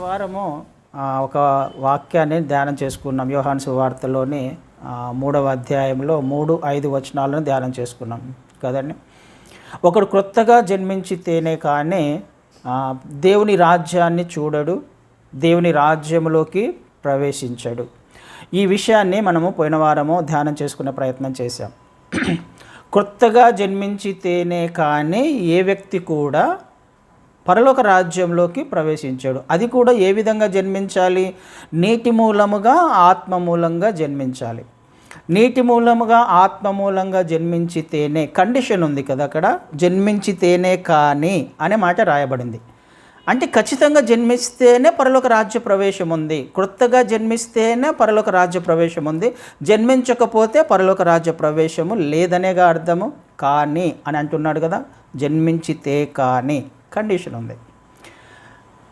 వారము ఒక వాక్యాన్ని ధ్యానం చేసుకున్నాం. యోహాను సువార్తలోని 3వ అధ్యాయంలో 3-5 వచనాలను ధ్యానం చేసుకున్నాం కదండి. ఒకడు క్రొత్తగా జన్మించితేనే కానీ దేవుని రాజ్యాన్ని చూడడు, దేవుని రాజ్యంలోకి ప్రవేశించడు. ఈ విషయాన్ని మనము పోయిన వారము ధ్యానం చేసుకునే ప్రయత్నం చేశాం. క్రొత్తగా జన్మించితేనే కానీ ఏ వ్యక్తి కూడా పరలోక రాజ్యంలోకి ప్రవేశించాడు. అది కూడా ఏ విధంగా జన్మించాలి? నీటి మూలముగా ఆత్మ మూలంగా జన్మించాలి. నీటి మూలముగా ఆత్మ మూలంగా జన్మించితేనే, కండిషన్ ఉంది కదా అక్కడ, జన్మించితేనే కానీ అనే మాట రాయబడింది. అంటే ఖచ్చితంగా జన్మిస్తేనే పరలోక రాజ్య ప్రవేశం ఉంది. క్రొత్తగా జన్మిస్తేనే పరలోక రాజ్య ప్రవేశం ఉంది. జన్మించకపోతే పరలోక రాజ్య ప్రవేశము లేదనేగా అర్థము. కానీ అని అంటున్నాడు కదా, జన్మించితే కానీ కండిషన్ ఉంది.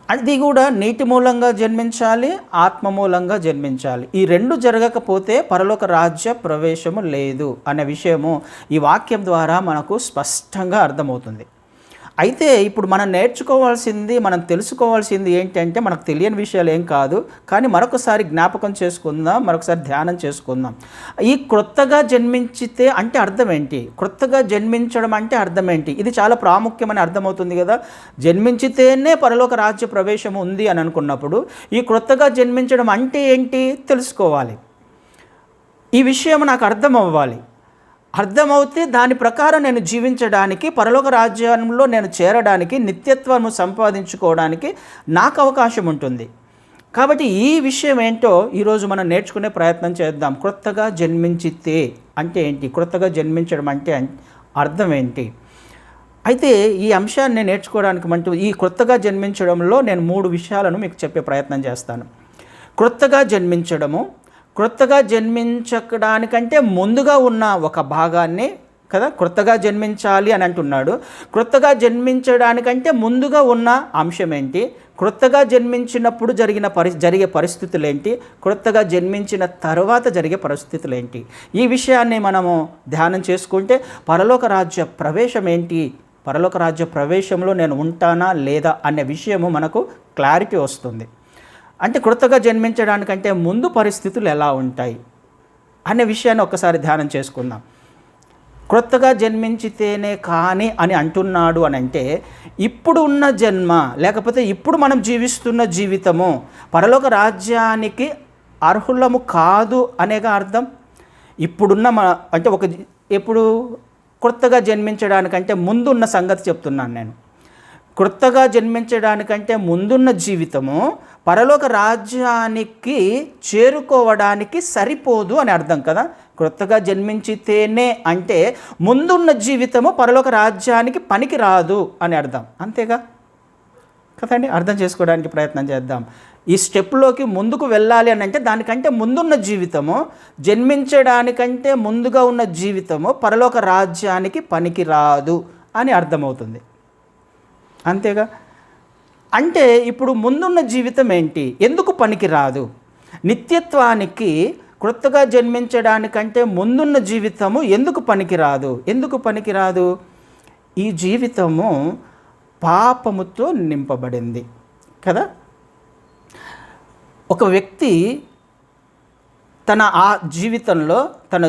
అది కూడా నీటి మూలంగా జన్మించాలి, ఆత్మ మూలంగా జన్మించాలి. ఈ రెండు జరగకపోతే పరలోక రాజ్య ప్రవేశము లేదు అనే విషయము ఈ వాక్యం ద్వారా మనకు స్పష్టంగా అర్థమవుతుంది. అయితే ఇప్పుడు మనం నేర్చుకోవాల్సింది, మనం తెలుసుకోవాల్సింది ఏంటంటే, మనకు తెలియని విషయాలు ఏం కాదు, కానీ మరొకసారి జ్ఞాపకం చేసుకుందాం, మరొకసారి ధ్యానం చేసుకుందాం. ఈ క్రొత్తగా జన్మించితే అంటే అర్థం ఏంటి? క్రొత్తగా జన్మించడం అంటే అర్థం ఏంటి? ఇది చాలా ప్రాముఖ్యమని అర్థమవుతుంది కదా. జన్మించితేనే పరలోక రాజ్య ప్రవేశం ఉంది అని అనుకున్నప్పుడు ఈ క్రొత్తగా జన్మించడం అంటే ఏంటి తెలుసుకోవాలి. ఈ విషయం నాకు అర్థం అవ్వాలి. అర్థమవుతే దాని ప్రకారం నేను జీవించడానికి, పరలోక రాజ్యంలో నేను చేరడానికి, నిత్యత్వము సంపాదించుకోవడానికి నాకు అవకాశం ఉంటుంది. కాబట్టి ఈ విషయం ఏంటో ఈరోజు మనం నేర్చుకునే ప్రయత్నం చేద్దాం. క్రొత్తగా జన్మించితే అంటే ఏంటి? క్రొత్తగా జన్మించడం అంటే అర్థం ఏంటి? అయితే ఈ అంశాన్ని నేర్చుకోవడానికి ఈ క్రొత్తగా జన్మించడంలో నేను 3 విషయాలను మీకు చెప్పే ప్రయత్నం చేస్తాను. క్రొత్తగా జన్మించడము, క్రొత్తగా జన్మించడానికంటే ముందుగా ఉన్న ఒక భాగాన్ని కదా క్రొత్తగా జన్మించాలి అని అంటున్నాడు. క్రొత్తగా జన్మించడానికంటే ముందుగా ఉన్న అంశం ఏంటి? క్రొత్తగా జన్మించినప్పుడు జరిగే పరిస్థితులు ఏంటి? క్రొత్తగా జన్మించిన తర్వాత జరిగే పరిస్థితులు ఏంటి? ఈ విషయాన్ని మనము ధ్యానం చేసుకుంటే పరలోక రాజ్య ప్రవేశం ఏంటి, పరలోక రాజ్య ప్రవేశంలో నేను ఉంటానా లేదా అనే విషయము మనకు క్లారిటీ వస్తుంది. అంటే క్రొత్తగా జన్మించడానికంటే ముందు పరిస్థితులు ఎలా ఉంటాయి అనే విషయాన్ని ఒక్కసారి ధ్యానం చేసుకుందాం. క్రొత్తగా జన్మించితేనే కానీ అని అంటున్నాడు అని అంటే, ఇప్పుడు ఉన్న జన్మ లేకపోతే ఇప్పుడు మనం జీవిస్తున్న జీవితము పరలోక రాజ్యానికి అర్హులము కాదు అనేగా అర్థం. ఇప్పుడున్న అంటే ఎప్పుడు క్రొత్తగా జన్మించడానికంటే ముందున్న సంగతి చెప్తున్నాను నేను. క్రొత్తగా జన్మించడానికంటే ముందున్న జీవితము పరలోక రాజ్యానికి చేరుకోవడానికి సరిపోదు అని అర్థం కదా. క్రొత్తగా జన్మించితేనే అంటే ముందున్న జీవితము పరలోక రాజ్యానికి పనికి రాదు అని అర్థం, అంతేగా కదండి. అర్థం చేసుకోవడానికి ప్రయత్నం చేద్దాం. ఈ స్టెప్లోకి ముందుకు వెళ్ళాలి అని అంటే దానికంటే ముందున్న జీవితము, జన్మించడానికంటే ముందుగా ఉన్న జీవితము పరలోక రాజ్యానికి పనికి రాదు అని అర్థమవుతుంది, అంతేగా. అంటే ఇప్పుడు ముందున్న జీవితం ఏంటి, ఎందుకు పనికి రాదు? నిత్యత్వానికి క్రొత్తగా జన్మించడానికంటే ముందున్న జీవితము ఎందుకు పనికిరాదు? ఎందుకు పనికిరాదు? ఈ జీవితము పాపముతో నింపబడింది కదా. ఒక వ్యక్తి తన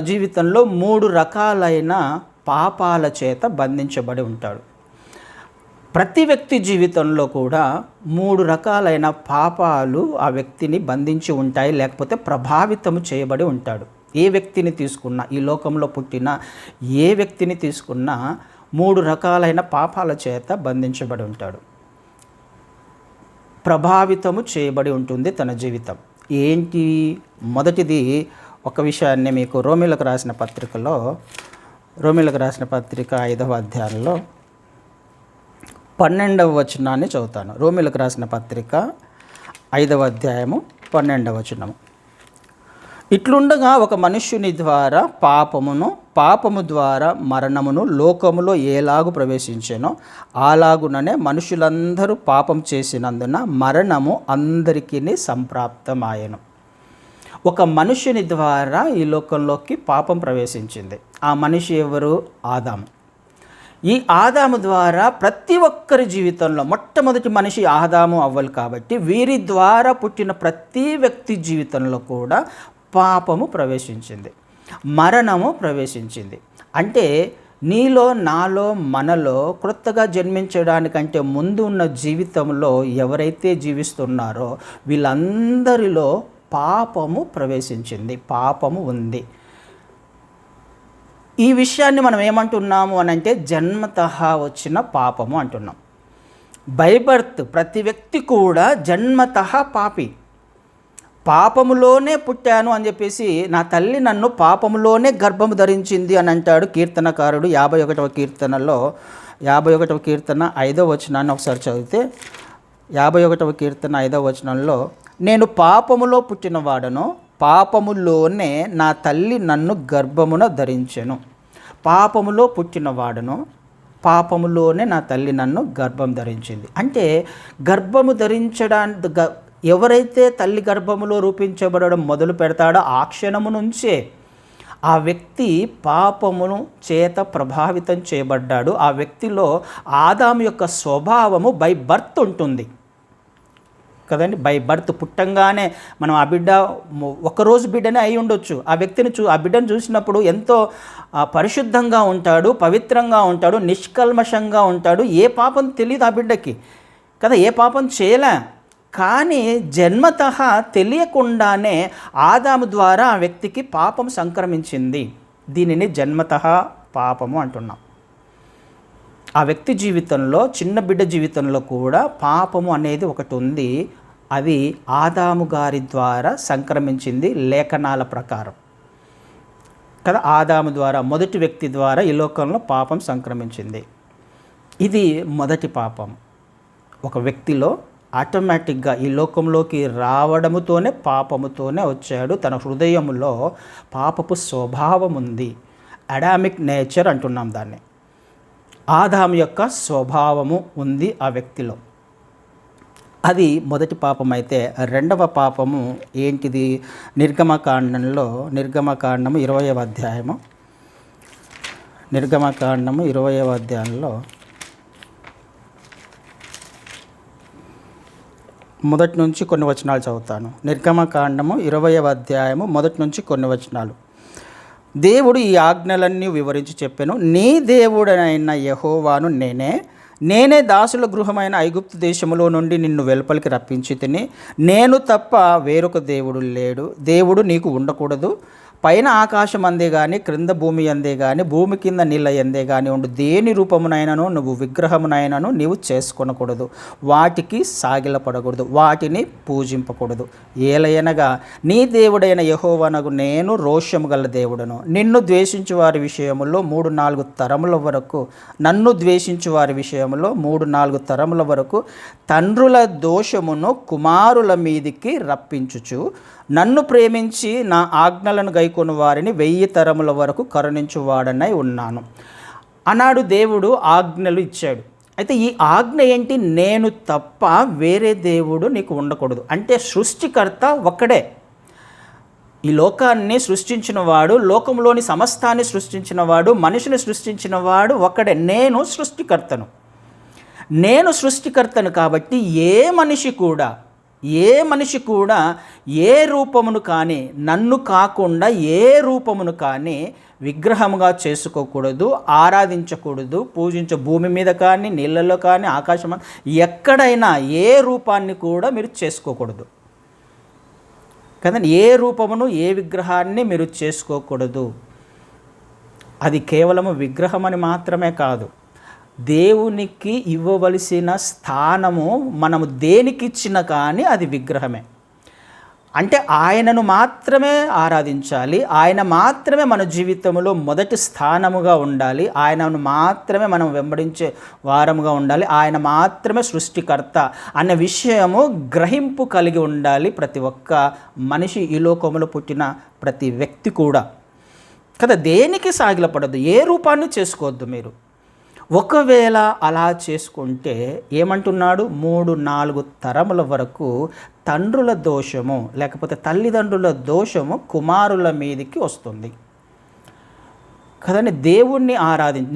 జీవితంలో 3 రకాలైన పాపాల చేత బంధించబడి ఉంటాడు. ప్రతి వ్యక్తి జీవితంలో కూడా 3 రకాలైన పాపాలు ఆ వ్యక్తిని బంధించి ఉంటాయి, లేకపోతే ప్రభావితము చేయబడి ఉంటాడు. ఏ వ్యక్తిని తీసుకున్నా, ఈ లోకంలో పుట్టిన ఏ వ్యక్తిని తీసుకున్నా 3 రకాలైన పాపాల చేత బంధించబడి ఉంటాడు, ప్రభావితము చేయబడి ఉంటుంది తన జీవితం. ఏంటి? మొదటిది ఒక విషయాన్ని మీకు రోమీలకు రాసిన పత్రిక 5వ అధ్యాయంలో 12వ వచనాన్ని చదువుతాను. రోమీలకు రాసిన పత్రిక 5వ అధ్యాయము 12వ వచనము. ఇట్లుండగా ఒక మనుష్యుని ద్వారా పాపము ద్వారా మరణమును లోకములో ఏలాగు ప్రవేశించెనో అలాగుననే మనుషులందరూ పాపం చేసినందున మరణము అందరికీ సంప్రాప్తమాయెను. ఒక మనుషుని ద్వారా ఈ లోకంలోకి పాపం ప్రవేశించింది. ఆ మనిషి ఎవరు? ఆదాము. ఈ ఆదాము ద్వారా ప్రతి ఒక్కరి జీవితంలో మొట్టమొదటి మనిషి ఆదాము అవ్వలు కాబట్టి వీరి ద్వారా పుట్టిన ప్రతి వ్యక్తి జీవితంలో కూడా పాపము ప్రవేశించింది, మరణము ప్రవేశించింది. అంటే నీలో, నాలో, మనలో క్రొత్తగా జన్మించడానికంటే ముందు ఉన్న జీవితంలో ఎవరైతే జీవిస్తున్నారో వీళ్ళందరిలో పాపము ప్రవేశించింది, పాపము ఉంది. ఈ విషయాన్ని మనం ఏమంటున్నాము అని అంటే జన్మతః వచ్చిన పాపము అంటున్నాం. బై బర్త్ ప్రతి వ్యక్తి కూడా జన్మతః పాపి. పాపములోనే పుట్టాను అని చెప్పేసి నా తల్లి నన్ను పాపములోనే గర్భము ధరించింది అని అంటాడు కీర్తనకారుడు 51వ కీర్తనలో. 51వ కీర్తన 5వ వచనాన్ని ఒకసారి చదివితే 51వ కీర్తన 5వ వచనంలో, నేను పాపములో పుట్టినవాడను, పాపములోనే నా తల్లి నన్ను గర్భమున ధరించెను. పాపములో పుట్టినవాడను, పాపములోనే నా తల్లి నన్ను గర్భం ధరించింది. అంటే గర్భము ధరించడానికి ఎవరైతే తల్లి గర్భములో రూపించబడడం మొదలు పెడతాడో ఆ క్షణము నుంచే ఆ వ్యక్తి పాపమును చేత ప్రభావితం చేయబడ్డాడు. ఆ వ్యక్తిలో ఆదాము యొక్క స్వభావము బై బర్త్ ఉంటుంది కదండి. బై బర్త్ పుట్టంగానే మనం ఆ బిడ్డ ఒకరోజు బిడ్డనే అయి ఉండొచ్చు. ఆ వ్యక్తిని ఆ బిడ్డను చూసినప్పుడు ఎంతో పరిశుద్ధంగా ఉంటాడు, పవిత్రంగా ఉంటాడు, నిష్కల్మషంగా ఉంటాడు. ఏ పాపం తెలియదు ఆ బిడ్డకి కదా, ఏ పాపం చేయలే. కానీ జన్మతః తెలియకుండానే ఆదాము ద్వారా ఆ వ్యక్తికి పాపం సంక్రమించింది. దీనిని జన్మతః పాపము అంటున్నాం. ఆ వ్యక్తి జీవితంలో, చిన్న బిడ్డ జీవితంలో కూడా పాపము అనేది ఒకటి ఉంది. అది ఆదాము గారి ద్వారా సంక్రమించింది లేఖనాల ప్రకారం కదా. ఆదాము ద్వారా, మొదటి వ్యక్తి ద్వారా ఈ లోకంలో పాపం సంక్రమించింది. ఇది మొదటి పాపం. ఒక వ్యక్తిలో ఆటోమేటిక్గా ఈ లోకంలోకి రావడముతోనే పాపముతోనే వచ్చాడు. తన హృదయములో పాపపు స్వభావం ఉంది. అడామిక్ నేచర్ అంటున్నాం దాన్ని. ఆదాము యొక్క స్వభావము ఉంది ఆ వ్యక్తిలో. అది మొదటి పాపం. అయితే రెండవ పాపము ఏంటిది? నిర్గమకాండంలో, నిర్గమకాండము 20వ అధ్యాయము, నిర్గమకాండము 20వ అధ్యాయంలో మొదటి నుంచి కొన్ని వచనాలు చదువుతాను. నిర్గమకాండము 20వ అధ్యాయము మొదటి నుంచి కొన్ని వచనాలు. దేవుడు ఈ ఆజ్ఞలన్నీ వివరించి చెప్పెను. నీ దేవుడనైన యెహోవాను నేనే దాసుల గృహమైన ఐగుప్తు దేశములో నుండి నిన్ను వెలుపలికి రప్పించి తిని, నేను తప్ప వేరొక దేవుడు లేడు. దేవుడు నీకు ఉండకూడదు. పైన ఆకాశం అందే కానీ, క్రింద భూమి అందే కానీ, భూమి కింద నీళ్ళ ఎందే కానీ ఉండు దేని రూపమునైనను నువ్వు విగ్రహమునైనను నీవు చేసుకొనకూడదు. వాటికి సాగిలపడకూడదు, వాటిని పూజింపకూడదు. ఏలయనగా నీ దేవుడైన యెహోవానగు నేను రోషము గల దేవుడను. నిన్ను ద్వేషించు వారి విషయములో 3-4 తరముల వరకు, నన్ను ద్వేషించు వారి విషయంలో 3-4 తరముల వరకు తండ్రుల దోషమును కుమారుల మీదికి రప్పించుచు, నన్ను ప్రేమించి నా ఆజ్ఞలను గైకొను వారిని 1000 తరముల వరకు కరుణించువాడనై ఉన్నాను అన్నాడు. దేవుడు ఆజ్ఞలు ఇచ్చాడు. అయితే ఈ ఆజ్ఞ ఏంటి? నేను తప్ప వేరే దేవుడు నీకు ఉండకూడదు. అంటే సృష్టికర్త ఒక్కడే. ఈ లోకాన్ని సృష్టించినవాడు, లోకంలోని సమస్తాన్ని సృష్టించినవాడు, మనిషిని సృష్టించినవాడు ఒక్కడే. నేను సృష్టికర్తను కాబట్టి ఏ మనిషి కూడా ఏ రూపమును కానీ, నన్ను కాకుండా ఏ రూపమును కానీ విగ్రహముగా చేసుకోకూడదు, ఆరాధించకూడదు, భూమి మీద కానీ, నీళ్ళలో కానీ, ఆకాశం ఎక్కడైనా ఏ రూపాన్ని కూడా మీరు చేసుకోకూడదు కదండి. ఏ రూపమును, ఏ విగ్రహాన్ని మీరు చేసుకోకూడదు. అది కేవలము విగ్రహం అని మాత్రమే కాదు, దేవునికి ఇవ్వవలసిన స్థానము మనము దేనికి ఇచ్చినా కానీ అది విగ్రహమే. అంటే ఆయనను మాత్రమే ఆరాధించాలి, ఆయన మాత్రమే మన జీవితంలో మొదటి స్థానముగా ఉండాలి, ఆయనను మాత్రమే మనం వెంబడించే వారముగా ఉండాలి, ఆయన మాత్రమే సృష్టికర్త అనే విషయము గ్రహింపు కలిగి ఉండాలి ప్రతి ఒక్క మనిషి, ఈ లోకంలో పుట్టిన ప్రతి వ్యక్తి కూడా కదా. దేనికి సాగిలపడద్దు, ఏ రూపాన్ని చేసుకోవద్దు మీరు. ఒకవేళ అలా చేసుకుంటే ఏమంటున్నాడు? 3-4 తరముల వరకు తండ్రుల దోషము లేకపోతే తల్లిదండ్రుల దోషము కుమారుల మీదికి వస్తుంది. కదండి. దేవుణ్ణి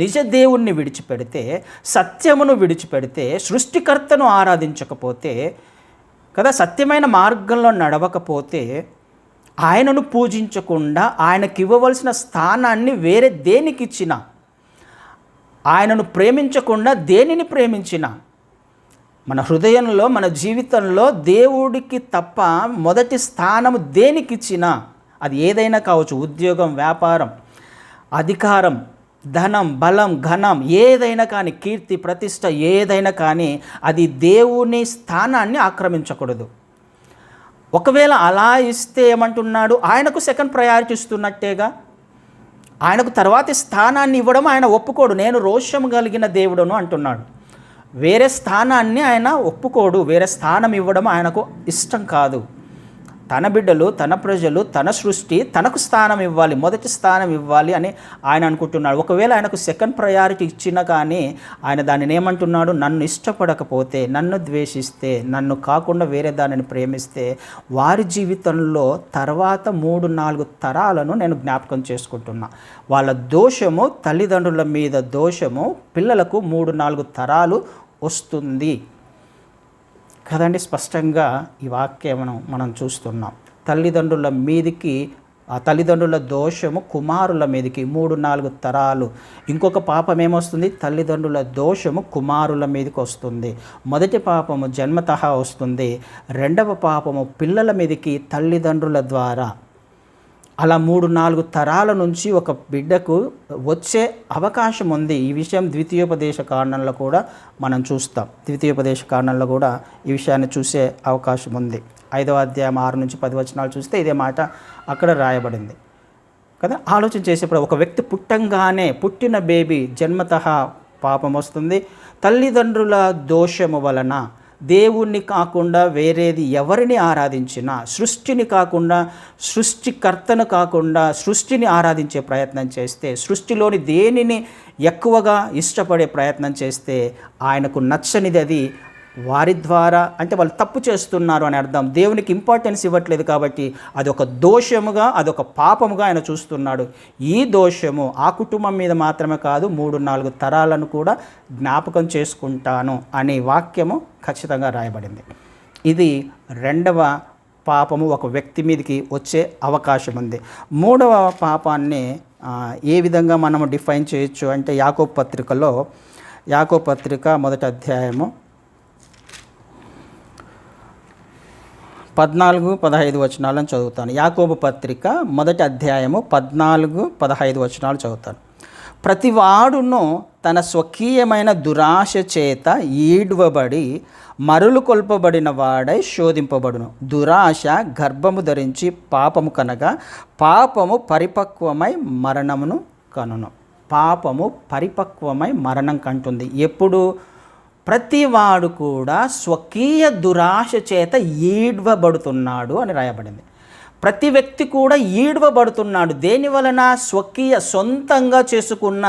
నిజ దేవుణ్ణి విడిచిపెడితే, సత్యమును విడిచిపెడితే, సృష్టికర్తను ఆరాధించకపోతే కదా, సత్యమైన మార్గంలో నడవకపోతే, ఆయనను పూజించకుండా ఆయనకి ఇవ్వవలసిన స్థానాన్ని వేరే దేనికిచ్చినా, ఆయనను ప్రేమించకుండా దేనిని ప్రేమించినా, మన హృదయంలో మన జీవితంలో దేవుడికి తప్ప మొదటి స్థానం దేనికిచ్చినా, అది ఏదైనా కావచ్చు, ఉద్యోగం, వ్యాపారం, అధికారం, ధనం, బలం, ఘనం, ఏదైనా కానీ, కీర్తి, ప్రతిష్ట ఏదైనా కానీ, అది దేవుని స్థానాన్ని ఆక్రమించకూడదు. ఒకవేళ అలా ఇస్తే ఏమంటున్నాడు, ఆయనకు సెకండ్ ప్రయారిటీ ఇస్తున్నట్టేగా. ఆయనకు తర్వాతి స్థానాన్ని ఇవ్వడం ఆయన ఒప్పుకోడు. నేను రోషం కలిగిన దేవుడును అంటున్నాడు. వేరే స్థానాన్ని ఆయన ఒప్పుకోడు. వేరే స్థానం ఇవ్వడం ఆయనకు ఇష్టం కాదు. తన బిడ్డలు, తన ప్రజలు, తన సృష్టి తనకు స్థానం ఇవ్వాలి, మొదటి స్థానం ఇవ్వాలి అని ఆయన అనుకుంటున్నాడు. ఒకవేళ ఆయనకు సెకండ్ ప్రయారిటీ ఇచ్చినా కానీ ఆయన దానిని ఏమంటున్నాడు, నన్ను ఇష్టపడకపోతే, నన్ను ద్వేషిస్తే, నన్ను కాకుండా వేరే దానిని ప్రేమిస్తే, వారి జీవితంలో తర్వాత 3-4 తరాలను నేను జ్ఞాపకం చేసుకుంటున్నా. వాళ్ళ దోషము, తల్లిదండ్రుల మీద దోషము పిల్లలకు 3-4 తరాలు వస్తుంది కదండి. స్పష్టంగా ఈ వాక్యం మనం చూస్తున్నాం. తల్లిదండ్రుల మీదికి, ఆ తల్లిదండ్రుల దోషము కుమారుల మీదికి 3-4 తరాలు. ఇంకొక పాపం ఏమొస్తుంది, తల్లిదండ్రుల దోషము కుమారుల మీదకి వస్తుంది. మొదటి పాపము జన్మతః వస్తుంది. రెండవ పాపము పిల్లల మీదకి తల్లిదండ్రుల ద్వారా. అలా 3-4 తరాల నుంచి ఒక బిడ్డకు వచ్చే అవకాశం ఉంది. ఈ విషయం ద్వితీయోపదేశ కాండంలో కూడా మనం చూస్తాం. ద్వితీయోపదేశ కాండంలో కూడా ఈ విషయాన్ని చూసే అవకాశం ఉంది. 5వ అధ్యాయం 6-10 వచనాలు చూస్తే ఇదే మాట అక్కడ రాయబడింది కదా. ఆలోచన చేసేప్పుడు ఒక వ్యక్తి పుట్టిన బేబీ జన్మతః పాపం వస్తుంది. తల్లిదండ్రుల దోషము వలన దేవుణ్ణి కాకుండా వేరేది ఎవరిని ఆరాధించినా, సృష్టిని కాకుండా, సృష్టికర్తను కాకుండా సృష్టిని ఆరాధించే ప్రయత్నం చేస్తే, సృష్టిలోని దేనిని ఎక్కువగా ఇష్టపడే ప్రయత్నం చేస్తే, ఆయనకు నచ్చనిది అది వారి ద్వారా, అంటే వాళ్ళు తప్పు చేస్తున్నారు అని అర్థం. దేవునికి ఇంపార్టెన్స్ ఇవ్వట్లేదు కాబట్టి అది ఒక దోషముగా, అదొక పాపముగా ఆయన చూస్తున్నాడు. ఈ దోషము ఆ కుటుంబం మీద మాత్రమే కాదు, 3-4 తరాలను కూడా జ్ఞాపకం చేసుకుంటాను అనే వాక్యము ఖచ్చితంగా రాయబడింది. ఇది రెండవ పాపము ఒక వ్యక్తి మీదకి వచ్చే అవకాశం ఉంది. మూడవ పాపాన్ని ఏ విధంగా మనము డిఫైన్ చేయొచ్చు అంటే, యాకోబు పత్రిక మొదటి అధ్యాయము 14-15 వచనాలను చదువుతాను. యాకోబు పత్రిక మొదటి అధ్యాయము 14-15 వచనాలు చదువుతాను. ప్రతివాడును తన స్వకీయమైన దురాశ చేత ఈడ్వబడి మరులు కొల్పబడిన వాడై శోధింపబడును. దురాశ గర్భము ధరించి పాపము కనగా, పాపము పరిపక్వమై మరణమును కనును. పాపము పరిపక్వమై మరణం కంటుంది. ఎప్పుడు? ప్రతివాడు కూడా స్వకీయ దురాశ చేత ఈడ్వబడుతున్నాడు అని రాయబడింది. ప్రతి వ్యక్తి కూడా ఈడ్వబడుతున్నాడు. దేని వలన? సొంతంగా చేసుకున్న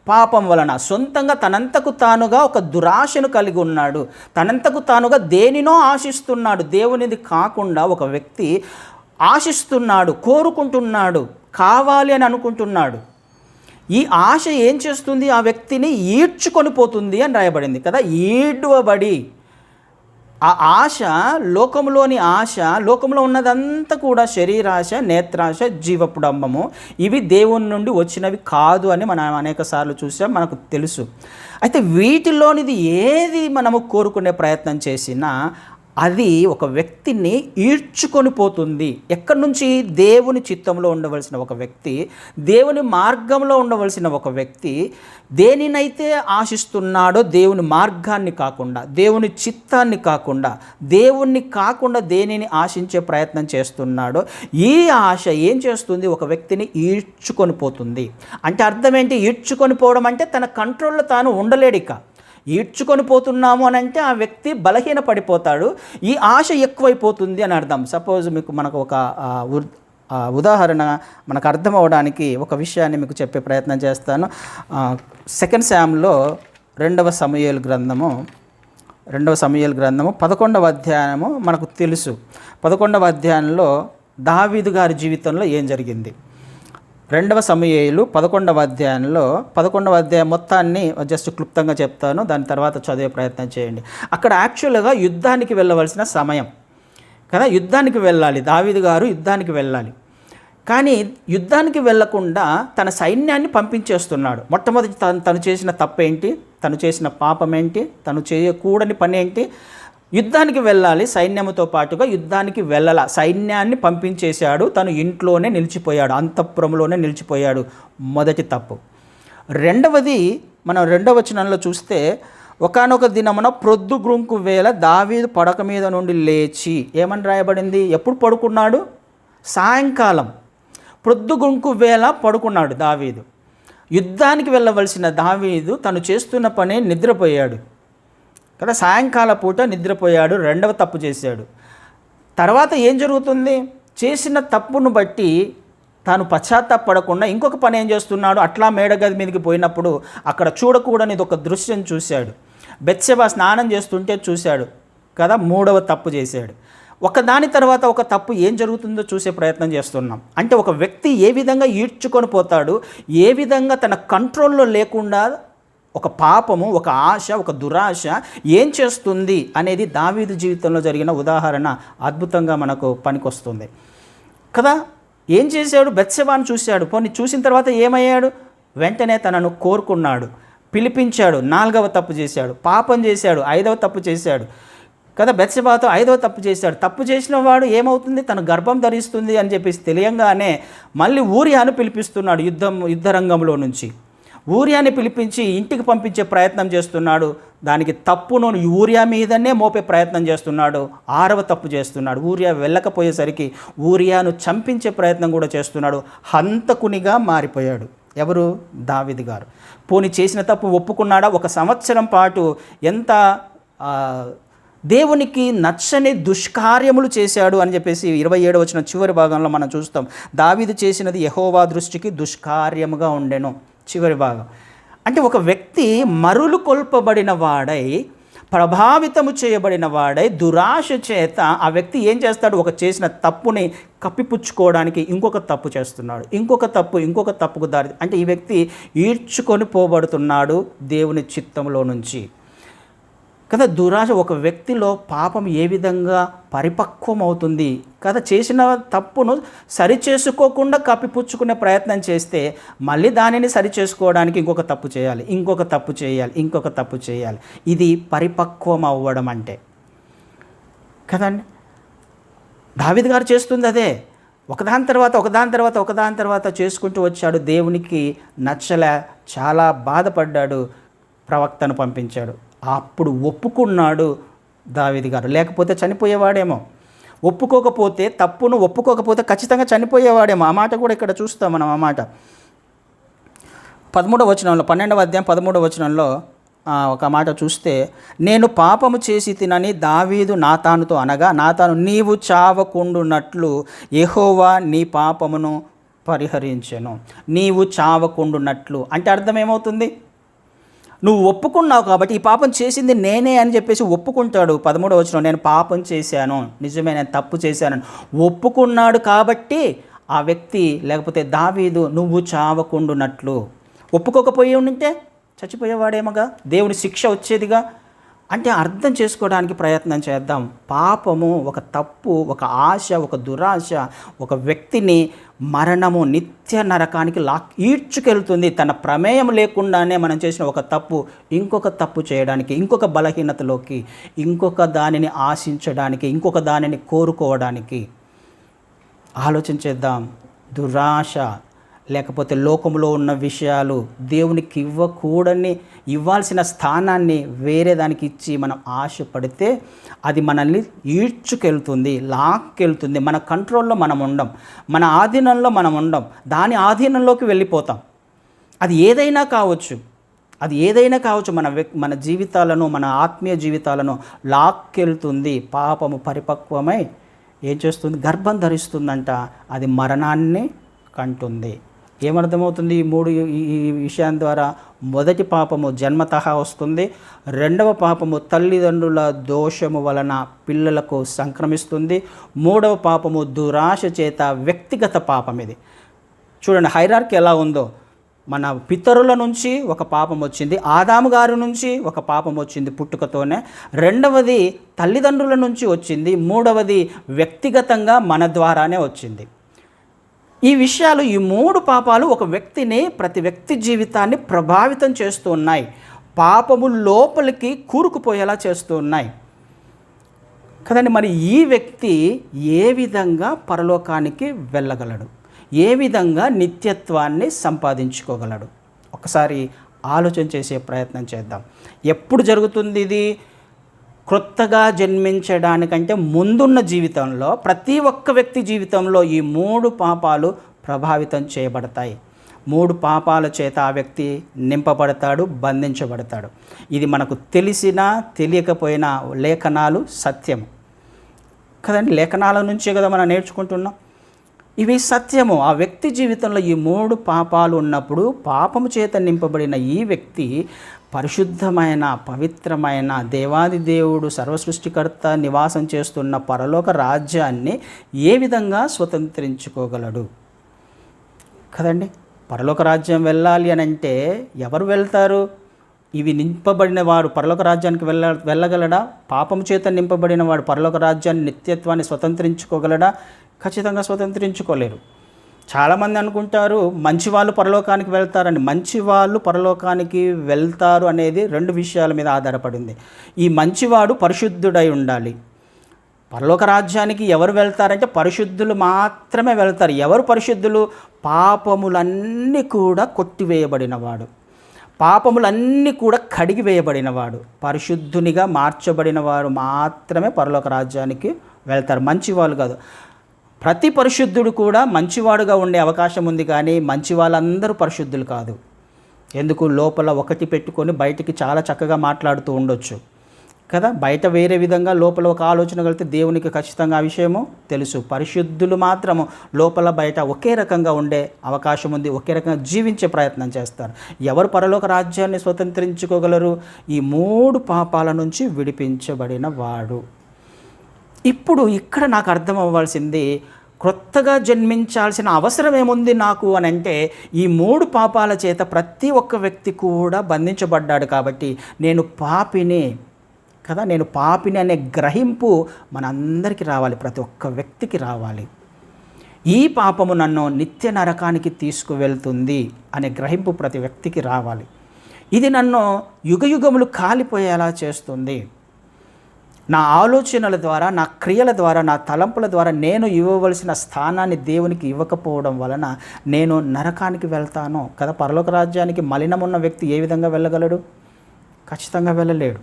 పాపం వలన. సొంతంగా తనంతకు తానుగా ఒక దురాశను కలిగి ఉన్నాడు. తనంతకు తానుగా దేనినో ఆశిస్తున్నాడు. దేవునిది కాకుండా ఒక వ్యక్తి ఆశిస్తున్నాడు, కోరుకుంటున్నాడు, కావాలి అని అనుకుంటున్నాడు. ఈ ఆశ ఏం చేస్తుంది? ఆ వ్యక్తిని ఈడ్చుకొని పోతుంది అని రాయబడింది కదా. ఈడ్వబడి, ఆ ఆశ, లోకంలోని ఆశ, లోకంలో ఉన్నదంతా కూడా శరీరాశ, నేత్రాశ, జీవపుడంబము, ఇవి దేవుని నుండి వచ్చినవి కాదు అని మనం అనేక సార్లు చూసాం, మనకు తెలుసు. అయితే వీటిలోనిది ఏది మనము కోరుకునే ప్రయత్నం చేసినా అది ఒక వ్యక్తిని ఈడ్చుకొని పోతుంది. ఎక్కడి నుంచి? దేవుని చిత్తంలో ఉండవలసిన ఒక వ్యక్తి, దేవుని మార్గంలో ఉండవలసిన ఒక వ్యక్తి దేనినైతే ఆశిస్తున్నాడో, దేవుని మార్గాన్ని కాకుండా, దేవుని చిత్తాన్ని కాకుండా, దేవుణ్ణి కాకుండా దేనిని ఆశించే ప్రయత్నం చేస్తున్నాడో, ఈ ఆశ ఏం చేస్తుంది? ఒక వ్యక్తిని ఈడ్చుకొని పోతుంది. అంటే అర్థం ఏంటి? ఈడ్చుకొని పోవడం అంటే తన కంట్రోల్లో తాను ఉండలేడిక. ఈడ్చుకొని పోతున్నాము అని అంటే ఆ వ్యక్తి బలహీన పడిపోతాడు. ఈ ఆశ ఎక్కువైపోతుంది అని అర్థం. సపోజ్ మనకు ఒక ఉదాహరణ మనకు అర్థం అవడానికి ఒక విషయాన్ని మీకు చెప్పే ప్రయత్నం చేస్తాను. 2 శామ్యూయల్లో 2వ సమూయేలు గ్రంథము 11వ అధ్యాయము మనకు తెలుసు. 11వ అధ్యాయంలో దావీదు గారి జీవితంలో ఏం జరిగింది? రెండవ సమూయేలు 11వ అధ్యాయంలో 11వ అధ్యాయం మొత్తాన్ని జస్ట్ క్లుప్తంగా చెప్తాను, దాని తర్వాత చదివే ప్రయత్నం చేయండి. అక్కడ యాక్చువల్గా యుద్ధానికి వెళ్ళవలసిన సమయం కదా, యుద్ధానికి వెళ్ళాలి, దావీదు గారు యుద్ధానికి వెళ్ళాలి. కానీ యుద్ధానికి వెళ్లకుండా తన సైన్యాన్ని పంపించేస్తున్నాడు. మొట్టమొదటి తను చేసిన తప్పేంటి, తను చేసిన పాపం ఏంటి, తను చేయకూడని పని ఏంటి? యుద్ధానికి వెళ్ళాలి, సైన్యముతో పాటుగా యుద్ధానికి వెళ్ళాల, సైన్యాన్ని పంపించేశాడు, తను ఇంట్లోనే నిలిచిపోయాడు, అంతఃపురంలోనే నిలిచిపోయాడు. మొదటి తప్పు. రెండవది మనం 2వ వచనంలో చూస్తే, ఒకానొక దినమున ప్రొద్దుగుంకు వేళ దావీదు పడక మీద నుండి లేచి, ఏమని రాయబడింది? ఎప్పుడు పడుకున్నాడు? సాయంకాలం ప్రొద్దుగుంకు వేళ పడుకున్నాడు దావీదు. యుద్ధానికి వెళ్ళవలసిన దావీదు తను చేస్తున్న పని నిద్రపోయాడు కదా, సాయంకాల పూట నిద్రపోయాడు. రెండవ తప్పు చేశాడు. తర్వాత ఏం జరుగుతుంది? చేసిన తప్పును బట్టి తాను పశ్చాత్తాపడకుండా ఇంకొక పని ఏం చేస్తున్నాడు? అట్లా మేడగది మీదకి పోయినప్పుడు అక్కడ చూడకూడనిది ఒక దృశ్యం చూశాడు. బెత్షెబా స్నానం చేస్తుంటే చూశాడు కదా, 3వ తప్పు చేశాడు. ఒకదాని తర్వాత ఒక తప్పు ఏం జరుగుతుందో చూసే ప్రయత్నం చేస్తున్నాం. అంటే ఒక వ్యక్తి ఏ విధంగా ఈడ్చుకొని పోతాడు, ఏ విధంగా తన కంట్రోల్లో లేకుండా ఒక పాపము, ఒక ఆశ, ఒక దురాశ ఏం చేస్తుంది అనేది దావీదు జీవితంలో జరిగిన ఉదాహరణ అద్భుతంగా మనకు పనికొస్తుంది కదా. ఏం చేశాడు? బెత్షెబాను చూశాడు. పోనీ చూసిన తర్వాత ఏమయ్యాడు? వెంటనే తనను కోరుకున్నాడు, పిలిపించాడు. 4వ తప్పు చేశాడు, పాపం చేశాడు. 5వ తప్పు చేశాడు కదా, బెత్షెబాతో 5వ తప్పు చేశాడు. తప్పు చేసిన వాడు ఏమవుతుంది? తన గర్భం ధరిస్తుంది అని చెప్పేసి తెలియంగానే మళ్ళీ ఊరియాను పిలిపిస్తున్నాడు యుద్ధరంగంలో నుంచి. ఊరియాని పిలిపించి ఇంటికి పంపించే ప్రయత్నం చేస్తున్నాడు. దానికి తప్పును ఊరియా మీదనే మోపే ప్రయత్నం చేస్తున్నాడు. 6వ తప్పు చేస్తున్నాడు. ఊరియా వెళ్ళకపోయేసరికి ఊరియాను చంపించే ప్రయత్నం కూడా చేస్తున్నాడు. హంతకునిగా మారిపోయాడు. ఎవరు? దావీదు గారు. పోనీ చేసిన తప్పు ఒప్పుకున్నాడా? 1 సంవత్సరం పాటు ఎంత దేవునికి నచ్చని దుష్కార్యములు చేశాడు అని చెప్పేసి 27వ వచనం చివరి భాగంలో మనం చూస్తాం. దావీదు చేసినది యెహోవా దృష్టికి దుష్కార్యముగా ఉండెను. చివరి భాగం అంటే ఒక వ్యక్తి మరులు కొల్పబడిన వాడై, ప్రభావితము చేయబడిన వాడై, దురాశ చేత ఆ వ్యక్తి ఏం చేస్తాడు? ఒక చేసిన తప్పుని కప్పిపుచ్చుకోవడానికి ఇంకొక తప్పు చేస్తున్నాడు, ఇంకొక తప్పుకు దారి. అంటే ఈ వ్యక్తి ఈడ్చుకొని పోబడుతున్నాడు దేవుని చిత్తంలో నుంచి కదా. దురాశ ఒక వ్యక్తిలో పాపం ఏ విధంగా పరిపక్వం అవుతుంది కదా. చేసిన తప్పును సరిచేసుకోకుండా కప్పిపుచ్చుకునే ప్రయత్నం చేస్తే మళ్ళీ దానిని సరిచేసుకోవడానికి ఇంకొక తప్పు చేయాలి. ఇది పరిపక్వం అవ్వడం అంటే కదండి. దావీదు గారు చేస్తుంది అదే. ఒకదాని తర్వాత చేసుకుంటూ వచ్చాడు. దేవునికి నచ్చలే, చాలా బాధపడ్డాడు, ప్రవక్తను పంపించాడు. అప్పుడు ఒప్పుకున్నాడు దావీదు గారు. లేకపోతే చనిపోయేవాడేమో. తప్పును ఒప్పుకోకపోతే ఖచ్చితంగా చనిపోయేవాడేమో. ఆ మాట కూడా ఇక్కడ చూస్తాం మనం. ఆ మాట 13వ వచనంలో, 12వ అధ్యాయం 13వ వచనంలో ఒక మాట చూస్తే, నేను పాపము చేసి తినని దావీదు నాతానుతో అనగా, నాతాను నీవు చావకుండునట్లు యెహోవా నీ పాపమును పరిహరించెను. నీవు చావకుండునట్లు అంటే అర్థం ఏమవుతుంది? నువ్వు ఒప్పుకున్నావు కాబట్టి ఈ పాపం చేసింది నేనే అని చెప్పేసి ఒప్పుకుంటాడు. 13వ వచనం, నేను పాపం చేశాను, నిజమే నేను తప్పు చేశాను ఒప్పుకున్నాడు కాబట్టి ఆ వ్యక్తి, లేకపోతే దావీదు, నువ్వు చావకుండునట్లు. ఒప్పుకోకపోయి ఉంటే చచ్చిపోయేవాడేమోగా, దేవుని శిక్ష వచ్చేదిగా. అంటే అర్థం చేసుకోవడానికి ప్రయత్నం చేద్దాం. పాపము, ఒక తప్పు, ఒక ఆశ, ఒక దురాశ ఒక వ్యక్తిని మరణము, నిత్య నరకానికి ఈడ్చుకెళ్తుంది. తన ప్రమేయం లేకుండానే మనం చేసిన ఒక తప్పు ఇంకొక తప్పు చేయడానికి, ఇంకొక బలహీనతలోకి, ఇంకొక దానిని ఆశించడానికి, ఇంకొక దానిని కోరుకోవడానికి ఆలోచించేద్దాం. దురాశ, లేకపోతే లోకంలో ఉన్న విషయాలు, దేవునికి ఇవ్వాల్సిన స్థానాన్ని వేరే దానికి ఇచ్చి మనం ఆశపడితే అది మనల్ని ఈడ్చుకెళ్తుంది, లాక్కెళ్తుంది. మన కంట్రోల్లో మనం ఉండం, మన ఆధీనంలో మనం ఉండం, దాని ఆధీనంలోకి వెళ్ళిపోతాం. అది ఏదైనా కావచ్చు, మన జీవితాలను, మన ఆత్మీయ జీవితాలను లాక్కెళ్తుంది. పాపము పరిపక్వమై ఏం చేస్తుంది? గర్భం ధరిస్తుందంట. అది మరణాన్ని కంటుంది. ఏమర్థమవుతుంది ఈ విషయం ద్వారా? మొదటి పాపము జన్మతః వస్తుంది. రెండవ పాపము తల్లిదండ్రుల దోషము వలన పిల్లలకు సంక్రమిస్తుంది. మూడవ పాపము దురాశ చేత వ్యక్తిగత పాపం. ఇది చూడండి హైరార్కీ ఎలా ఉందో. మన పితరుల నుంచి ఒక పాపం వచ్చింది, ఆదాము గారి నుంచి ఒక పాపం వచ్చింది పుట్టుకతోనే. రెండవది తల్లిదండ్రుల నుంచి వచ్చింది. మూడవది వ్యక్తిగతంగా మన ద్వారానే వచ్చింది. ఈ విషయాలు, ఈ 3 పాపాలు ఒక వ్యక్తిని, ప్రతి వ్యక్తి జీవితాన్ని ప్రభావితం చేస్తూ ఉన్నాయి. పాపము లోపలికి కూరుకుపోయేలా చేస్తూ ఉన్నాయి కదండి. మరి ఈ వ్యక్తి ఏ విధంగా పరలోకానికి వెళ్ళగలడు? ఏ విధంగా నిత్యత్వాన్ని సంపాదించుకోగలడు? ఒకసారి ఆలోచన చేసే ప్రయత్నం చేద్దాం. ఎప్పుడు జరుగుతుంది ఇది? క్రొత్తగా జన్మించడానికంటే ముందున్న జీవితంలో, ప్రతి ఒక్క వ్యక్తి జీవితంలో ఈ 3 పాపాలు ప్రభావితం చేయబడతాయి. 3 పాపాల చేత ఆ వ్యక్తి నింపబడతాడు, బంధించబడతాడు. ఇది మనకు తెలిసినా తెలియకపోయినా లేఖనాలు సత్యము కదండి. లేఖనాల నుంచే కదా మనం నేర్చుకుంటున్నాం. ఇవి సత్యము. ఆ వ్యక్తి జీవితంలో ఈ 3 పాపాలు ఉన్నప్పుడు పాపము చేత నింపబడిన ఈ వ్యక్తి పరిశుద్ధమైన, పవిత్రమైన, దేవాది దేవుడు సర్వసృష్టికర్త నివాసం చేస్తున్న పరలోక రాజ్యాన్ని ఏ విధంగా స్వతంత్రించుకోగలడు కదండి. పరలోక రాజ్యం వెళ్ళాలి అని అంటే ఎవరు వెళ్తారు? ఇవి నింపబడిన వాడు పరలోక రాజ్యానికి వెళ్ళగలడా? పాపము చేత నింపబడిన వాడు పరలోక రాజ్యాన్ని, నిత్యత్వాన్ని స్వతంత్రించుకోగలడా? ఖచ్చితంగా స్వతంత్రించుకోలేరు. చాలామంది అనుకుంటారు మంచి వాళ్ళు పరలోకానికి వెళ్తారని. మంచి వాళ్ళు పరలోకానికి వెళ్తారు అనేది 2 విషయాల మీద ఆధారపడింది. ఈ మంచివాడు పరిశుద్ధుడై ఉండాలి. పరలోక రాజ్యానికి ఎవరు వెళ్తారంటే పరిశుద్ధులు మాత్రమే వెళ్తారు. ఎవరు పరిశుద్ధులు? పాపములన్నీ కూడా కొట్టివేయబడినవాడు, పాపములన్నీ కూడా కడిగివేయబడినవాడు, పరిశుద్ధునిగా మార్చబడిన వారు మాత్రమే పరలోక రాజ్యానికి వెళ్తారు. మంచివాళ్ళు కాదు. ప్రతి పరిశుద్ధుడు కూడా మంచివాడుగా ఉండే అవకాశం ఉంది, కానీ మంచి వాళ్ళందరూ పరిశుద్ధులు కాదు. ఎందుకు? లోపల ఒకటి పెట్టుకొని బయటికి చాలా చక్కగా మాట్లాడుతూ ఉండొచ్చు కదా. బయట వేరే విధంగా, లోపల ఒక ఆలోచన కలిగితే దేవునికి ఖచ్చితంగా ఆ విషయము తెలుసు. పరిశుద్ధులు మాత్రము లోపల బయట ఒకే రకంగా ఉండే అవకాశం ఉంది, ఒకే రకంగా జీవించే ప్రయత్నం చేస్తారు. ఎవరు పరలోక రాజ్యాన్ని స్వతంత్రించుకోగలరు? ఈ 3 పాపాల నుంచి విడిపించబడిన వాడు. ఇప్పుడు ఇక్కడ నాకు అర్థం అవ్వాల్సింది, క్రొత్తగా జన్మించాల్సిన అవసరం ఏముంది నాకు అని అంటే, ఈ 3 పాపాల చేత ప్రతి ఒక్క వ్యక్తి కూడా బంధించబడ్డాడు. కాబట్టి నేను పాపిని కదా, నేను పాపిని అనే గ్రహింపు మనందరికీ రావాలి, ప్రతి ఒక్క వ్యక్తికి రావాలి. ఈ పాపము నన్ను నిత్య నరకానికి తీసుకువెళ్తుంది అనే గ్రహింపు ప్రతి వ్యక్తికి రావాలి. ఇది నన్ను యుగయుగములు కాలిపోయేలా చేస్తుంది. నా ఆలోచనల ద్వారా, నా క్రియల ద్వారా, నా తలంపుల ద్వారా నేను ఇవ్వవలసిన స్థానాన్ని దేవునికి ఇవ్వకపోవడం వలన నేను నరకానికి వెళ్తాను కదా. పరలోక రాజ్యానికి మలినమున్న వ్యక్తి ఏ విధంగా వెళ్ళగలడు? ఖచ్చితంగా వెళ్ళలేడు.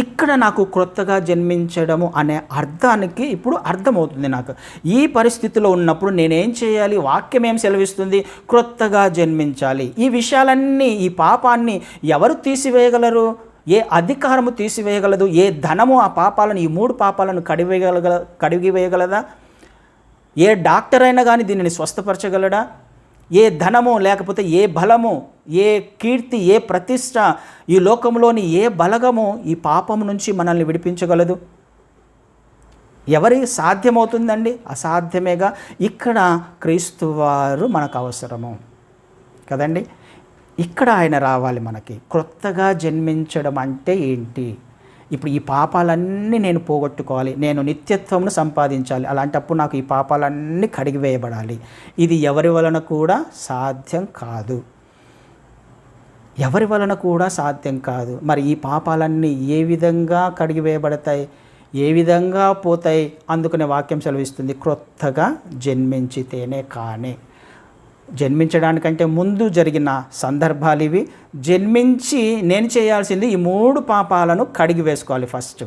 ఇక్కడ నాకు క్రొత్తగా జన్మించడము అనే అర్థానికి ఇప్పుడు అర్థమవుతుంది. నాకు ఈ పరిస్థితిలో ఉన్నప్పుడు నేనేం చేయాలి? వాక్యం ఏం సెలవిస్తుంది? క్రొత్తగా జన్మించాలి. ఈ విషయాలన్నీ, ఈ పాపాన్ని ఎవరు తీసివేయగలరు? ఏ అధికారము తీసివేయగలదు? ఏ ధనము ఆ పాపాలను, ఈ 3 పాపాలను కడిగివేయగలదా? ఏ డాక్టర్ అయినా కానీ దీనిని స్వస్థపరచగలడా? ఏ ధనము, లేకపోతే ఏ బలము, ఏ కీర్తి, ఏ ప్రతిష్ట, ఈ లోకంలోని ఏ బలగము ఈ పాపము నుంచి మనల్ని విడిపించగలదు? ఎవరికి సాధ్యమవుతుందండి? అసాధ్యమేగా. ఇక్కడ క్రీస్తువారు మనకు అవసరము కదండి. ఇక్కడ ఆయన రావాలి మనకి. క్రొత్తగా జన్మించడం అంటే ఏంటి? ఇప్పుడు ఈ పాపాలన్నీ నేను పోగొట్టుకోవాలి, నేను నిత్యత్వమును సంపాదించాలి. అలాంటప్పుడు నాకు ఈ పాపాలన్నీ కడిగివేయబడాలి. ఇది ఎవరి వలన కూడా సాధ్యం కాదు, ఎవరి వలన కూడా సాధ్యం కాదు. మరి ఈ పాపాలన్నీ ఏ విధంగా కడిగివేయబడతాయి, ఏ విధంగా పోతాయి? అందుకనే వాక్యం సెలవిస్తుంది, క్రొత్తగా జన్మించితేనే కానీ. జన్మించడానికంటే ముందు జరిగిన సందర్భాలు ఇవి. జన్మించి నేను చేయాల్సింది ఈ 3 పాపాలను కడిగి వేసుకోవాలి. ఫస్ట్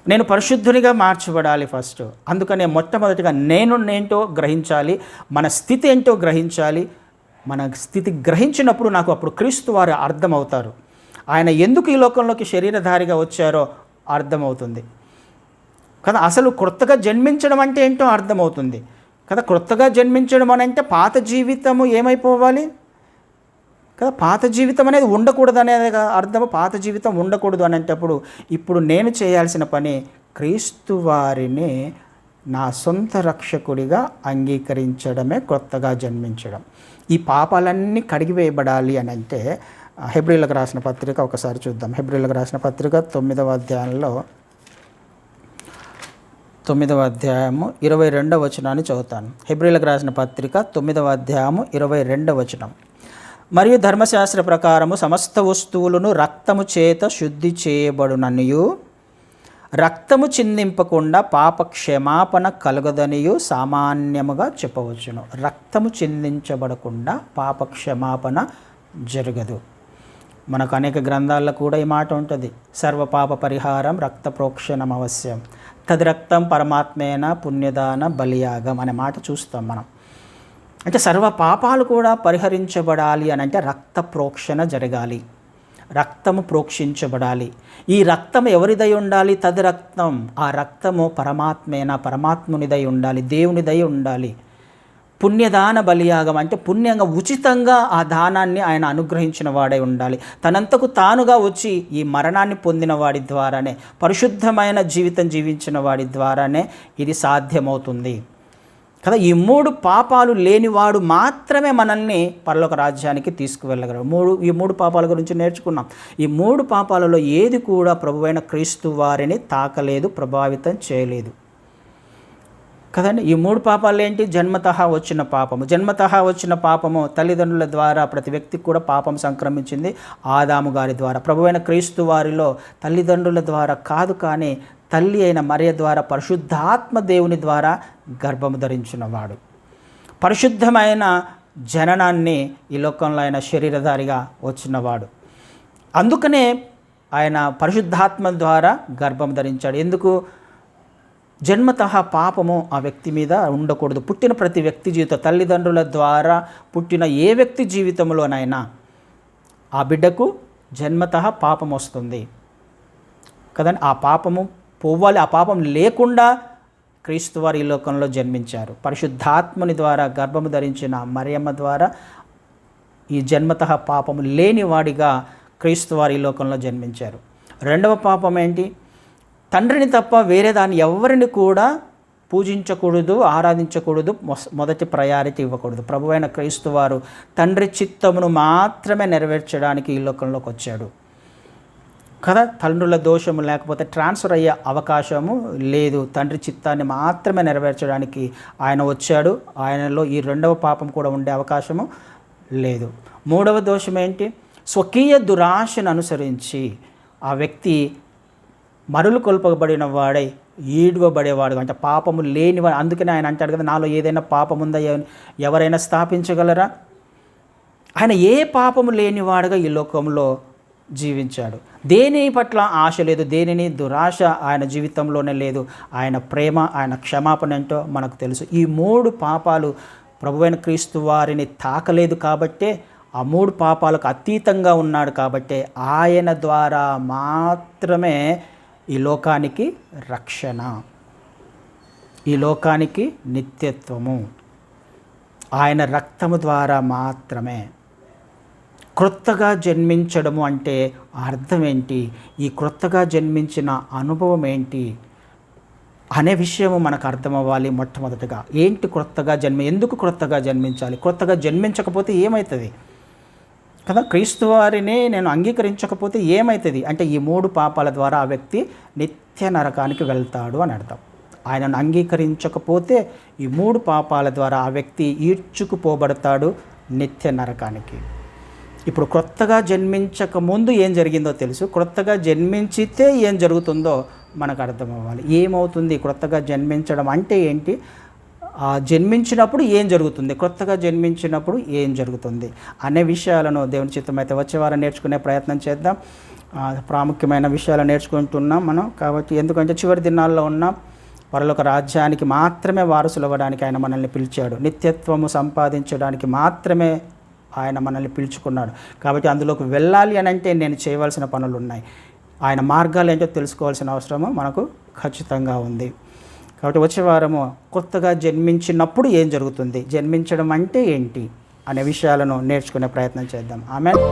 నేను పరిశుద్ధునిగా మార్చబడాలి ఫస్ట్. అందుకనే మొట్టమొదటిగా నేనేంటో గ్రహించాలి, మన స్థితి ఏంటో గ్రహించాలి. మన స్థితి గ్రహించినప్పుడు నాకు అప్పుడు క్రీస్తు వారు అర్థమవుతారు. ఆయన ఎందుకు ఈ లోకంలోకి శరీరధారిగా వచ్చారో అర్థమవుతుంది కదా. అసలు క్రొత్తగా జన్మించడం అంటే ఏంటో అర్థమవుతుంది కదా. క్రొత్తగా జన్మించడం అని అంటే పాత జీవితము ఏమైపోవాలి కదా. పాత జీవితం అనేది ఉండకూడదు అనేది అర్థము. పాత జీవితం ఉండకూడదు అనేటప్పుడు ఇప్పుడు నేను చేయాల్సిన పని క్రీస్తు వారిని నా సొంత రక్షకుడిగా అంగీకరించడమే క్రొత్తగా జన్మించడం. ఈ పాపాలన్నీ కడిగివేయబడాలి అని అంటే హెబ్రీయులకు రాసిన పత్రిక ఒకసారి చూద్దాం. హెబ్రీయులకు రాసిన పత్రిక 9వ అధ్యాయంలో 9వ అధ్యాయము 22వ వచనాన్ని చదువుతాను. హెబ్రీయులకు రాసిన పత్రిక 9వ అధ్యాయము 22వ వచనం. మరియు ధర్మశాస్త్ర ప్రకారము సమస్త వస్తువులను రక్తము చేత శుద్ధి చేయబడుననియు రక్తము చిందింపకుండా పాప క్షమాపణ కలుగదనియు సామాన్యముగా చెప్పవచ్చును. రక్తము చిందించబడకుండా పాప క్షమాపణ జరగదు. మనకు అనేక గ్రంథాల్లో కూడా ఈ మాట ఉంటుంది, సర్వ పాప పరిహారం రక్త ప్రోక్షణం అవశ్యం, తది రక్తం పరమాత్మేన పుణ్యదాన బలియాగం అనే మాట చూస్తాం మనం. అంటే సర్వ పాపాలు కూడా పరిహరించబడాలి అని అంటే రక్త ప్రోక్షణ జరగాలి, రక్తము ప్రోక్షించబడాలి. ఈ రక్తం ఎవరిదై ఉండాలి? తది రక్తం. ఆ రక్తము పరమాత్మేన పరమాత్మునిదై ఉండాలి, దేవునిదై ఉండాలి. పుణ్యదాన బలియాగం అంటే పుణ్యంగా ఉచితంగా ఆ దానాన్ని ఆయన అనుగ్రహించిన వాడై ఉండాలి. తనంతకు తానుగా వచ్చి ఈ మరణాన్ని పొందిన వాడి ద్వారానే, పరిశుద్ధమైన జీవితం జీవించిన వాడి ద్వారానే ఇది సాధ్యమవుతుంది కదా. ఈ 3 పాపాలు లేనివాడు మాత్రమే మనల్ని పరలోక రాజ్యానికి తీసుకువెళ్ళగలరు. ఈ 3 పాపాల గురించి నేర్చుకున్నాం. ఈ 3 పాపాలలో ఏది కూడా ప్రభువైన క్రీస్తు వారిని తాకలేదు, ప్రభావితం చేయలేదు కదండి. ఈ 3 పాపాలు ఏంటి? జన్మతః వచ్చిన పాపము. జన్మతః వచ్చిన పాపము తల్లిదండ్రుల ద్వారా ప్రతి వ్యక్తికి కూడా పాపం సంక్రమించింది ఆదాము గారి ద్వారా. ప్రభువైన క్రీస్తు వారిలో తల్లిదండ్రుల ద్వారా కాదు, కానీ తల్లి అయిన మరియ ద్వారా పరిశుద్ధాత్మ దేవుని ద్వారా గర్భము ధరించినవాడు. పరిశుద్ధమైన జననాన్ని ఈ లోకంలో ఆయన శరీరధారిగా వచ్చినవాడు. అందుకనే ఆయన పరిశుద్ధాత్మ ద్వారా గర్భం ధరించాడు. ఎందుకు? జన్మతః పాపము ఆ వ్యక్తి మీద ఉండకూడదు. పుట్టిన ప్రతి వ్యక్తి జీవితం, తల్లిదండ్రుల ద్వారా పుట్టిన ఏ వ్యక్తి జీవితంలోనైనా ఆ బిడ్డకు జన్మతః పాపం వస్తుంది కదండి. ఆ పాపము పోవాలి. ఆ పాపం లేకుండా క్రీస్తు వారు ఈ లోకంలో జన్మించారు. పరిశుద్ధాత్మని ద్వారా గర్భము ధరించిన మరియమ్మ ద్వారా ఈ జన్మతః పాపము లేనివాడిగా క్రీస్తు వారు ఈ లోకంలో జన్మించారు. రెండవ పాపం ఏంటి? తండ్రిని తప్ప వేరే దాన్ని ఎవరిని కూడా పూజించకూడదు, ఆరాధించకూడదు, మొదటి ప్రయారిటీ ఇవ్వకూడదు. ప్రభువైన క్రీస్తు వారు తండ్రి చిత్తమును మాత్రమే నెరవేర్చడానికి ఈ లోకంలోకి వచ్చాడు కదా. తండ్రుల దోషము లేకపోతే ట్రాన్స్ఫర్ అయ్యే అవకాశము లేదు. తండ్రి చిత్తాన్ని మాత్రమే నెరవేర్చడానికి ఆయన వచ్చాడు. ఆయనలో ఈ రెండవ పాపం కూడా ఉండే అవకాశము లేదు. మూడవ దోషం ఏంటి? స్వకీయ దురాశను అనుసరించి ఆ వ్యక్తి మరులు కొల్పబడిన వాడై ఈడ్వబడేవాడు, అంటే పాపము లేనివాడు. అందుకని ఆయన అంటాడు కదా, నాలో ఏదైనా పాపం ఉందా ఎవరైనా స్థాపించగలరా? ఆయన ఏ పాపము లేనివాడుగా ఈ లోకంలో జీవించాడు. దేని పట్ల ఆశ లేదు, దేనిని దురాశ ఆయన జీవితంలోనే లేదు. ఆయన ప్రేమ, ఆయన క్షమాపణ ఏంటో మనకు తెలుసు. ఈ 3 పాపాలు ప్రభువైన క్రీస్తు వారిని తాకలేదు కాబట్టే, ఆ 3 పాపాలకు అతీతంగా ఉన్నాడు కాబట్టే ఆయన ద్వారా మాత్రమే ఈ లోకానికి రక్షణ, ఈ లోకానికి నిత్యత్వము. ఆయన రక్తము ద్వారా మాత్రమే. క్రొత్తగా జన్మించడము అంటే అర్థం ఏంటి? ఈ క్రొత్తగా జన్మించిన అనుభవం ఏంటి అనే విషయము మనకు అర్థమవ్వాలి. మొట్టమొదటిగా ఏంటి క్రొత్తగా ఎందుకు క్రొత్తగా జన్మించాలి? క్రొత్తగా జన్మించకపోతే ఏమవుతుంది కదా? క్రీస్తు వారిని నేను అంగీకరించకపోతే ఏమవుతుంది అంటే, ఈ 3 పాపాల ద్వారా ఆ వ్యక్తి నిత్య నరకానికి వెళ్తాడు అని అర్థం. ఆయనను అంగీకరించకపోతే ఈ 3 పాపాల ద్వారా ఆ వ్యక్తి ఈడ్చుకుపోబడతాడు నిత్య నరకానికి. ఇప్పుడు క్రొత్తగా జన్మించక ముందు ఏం జరిగిందో తెలుసు, క్రొత్తగా జన్మించితే ఏం జరుగుతుందో మనకు అర్థమవ్వాలి. ఏమవుతుంది క్రొత్తగా జన్మించడం అంటే ఏంటి, జన్మించినప్పుడు ఏం జరుగుతుంది, క్రొత్తగా జన్మించినప్పుడు ఏం జరుగుతుంది అనే విషయాలను దేవుని చిత్తమైతే వచ్చే వారం నేర్చుకునే ప్రయత్నం చేద్దాం. ప్రాముఖ్యమైన విషయాలు నేర్చుకుంటున్నాం మనం కాబట్టి. ఎందుకంటే చివరి దినాల్లో ఉన్నాం. పరలోక రాజ్యానికి మాత్రమే వారసులు అవ్వడానికి ఆయన మనల్ని పిలిచాడు. నిత్యత్వము సంపాదించడానికి మాత్రమే ఆయన మనల్ని పిలుచుకున్నాడు. కాబట్టి అందులోకి వెళ్ళాలి అని అంటే నేను చేయవలసిన పనులు ఉన్నాయి. ఆయన మార్గాలు ఏంటో తెలుసుకోవాల్సిన అవసరము మనకు ఖచ్చితంగా ఉంది. కాబట్టి వచ్చే వారము కొత్తగా జన్మించినప్పుడు ఏం జరుగుతుంది, జన్మించడం అంటే ఏంటి అనే విషయాలను నేర్చుకునే ప్రయత్నం చేద్దాం. ఆమేన్.